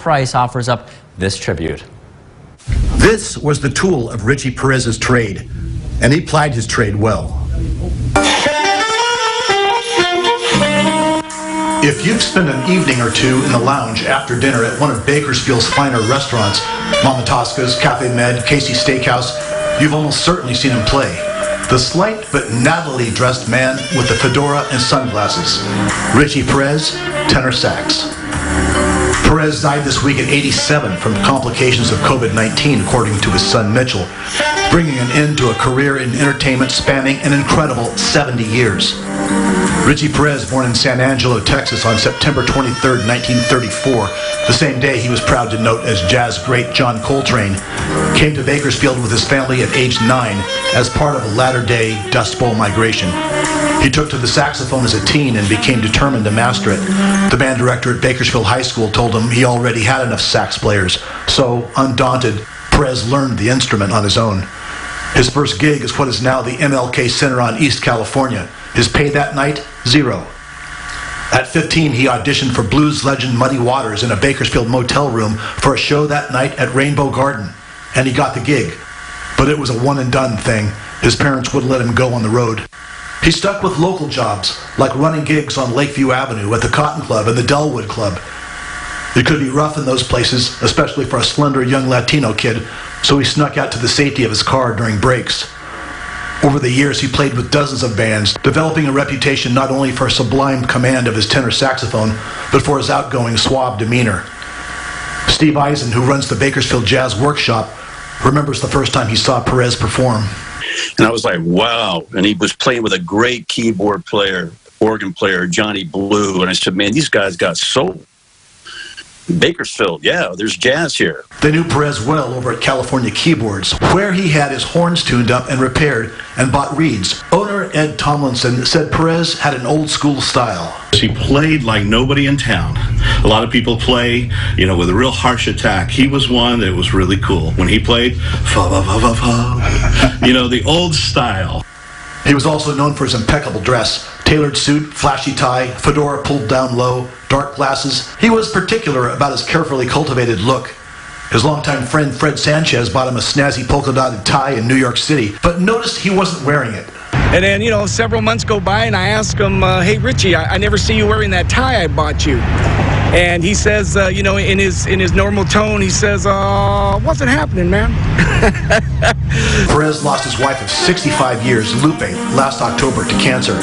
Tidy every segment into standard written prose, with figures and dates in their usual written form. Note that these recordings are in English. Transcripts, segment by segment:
Price offers up this tribute. This was the tool of Richie Perez's trade, and he plied his trade well. If you've spent an evening or two in the lounge after dinner at one of Bakersfield's finer restaurants, Mama Tosca's, Cafe Med, Casey's Steakhouse, you've almost certainly seen him play. The slight but nattily dressed man with the fedora and sunglasses. Richie Perez, tenor sax. Perez died this week at 87 from complications of COVID-19, according to his son Mitchell, bringing an end to a career in entertainment spanning an incredible 70 years. Richie Perez, born in San Angelo, Texas on September 23, 1934, the same day he was proud to note as jazz great John Coltrane, came to Bakersfield with his family at age 9 as part of a latter-day Dust Bowl migration. He took to the saxophone as a teen and became determined to master it. The band director at Bakersfield High School told him he already had enough sax players, so, undaunted, Perez learned the instrument on his own. His first gig is what is now the MLK Center on East California. His pay that night, $0. At 15, he auditioned for blues legend Muddy Waters in a Bakersfield motel room for a show that night at Rainbow Garden, and he got the gig. But it was a one-and-done thing. His parents wouldn't let him go on the road. He stuck with local jobs, like running gigs on Lakeview Avenue at the Cotton Club and the Dellwood Club. It could be rough in those places, especially for a slender young Latino kid, so he snuck out to the safety of his car during breaks. Over the years, he played with dozens of bands, developing a reputation not only for sublime command of his tenor saxophone, but for his outgoing, suave demeanor. Steve Eisen, who runs the Bakersfield Jazz Workshop, remembers the first time he saw Perez perform. And I was like, wow. And he was playing with a great keyboard player, organ player, Johnny Blue. And I said, man, these guys got soul. Bakersfield, yeah, there's jazz here. They knew Perez well over at California Keyboards, where he had his horns tuned up and repaired and bought reeds. Owner Ed Tomlinson said Perez had an old school style. He played like nobody in town. A lot of people play, with a real harsh attack. He was one that was really cool. When he played, fa-fa-fa-fa-fa, the old style. He was also known for his impeccable dress. Tailored suit, flashy tie, fedora pulled down low, dark glasses. He was particular about his carefully cultivated look. His longtime friend Fred Sanchez bought him a snazzy polka-dotted tie in New York City, but noticed he wasn't wearing it. And then, several months go by, and I ask him, hey, Richie, I never see you wearing that tie I bought you. And he says, in his normal tone, he says, wasn't happening, man. Perez lost his wife of 65 years, Lupe, last October to cancer.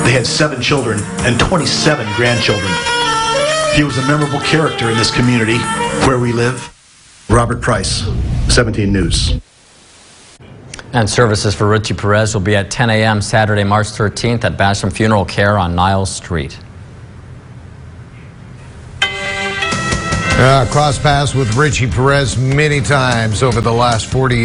They had 7 children and 27 grandchildren. He was a memorable character in this community where we live. Robert Price, 17 News. And services for Richie Perez will be at 10 a.m. Saturday, March 13th at Basham Funeral Care on Niles Street. Cross paths with Richie Perez many times over the last 40 years.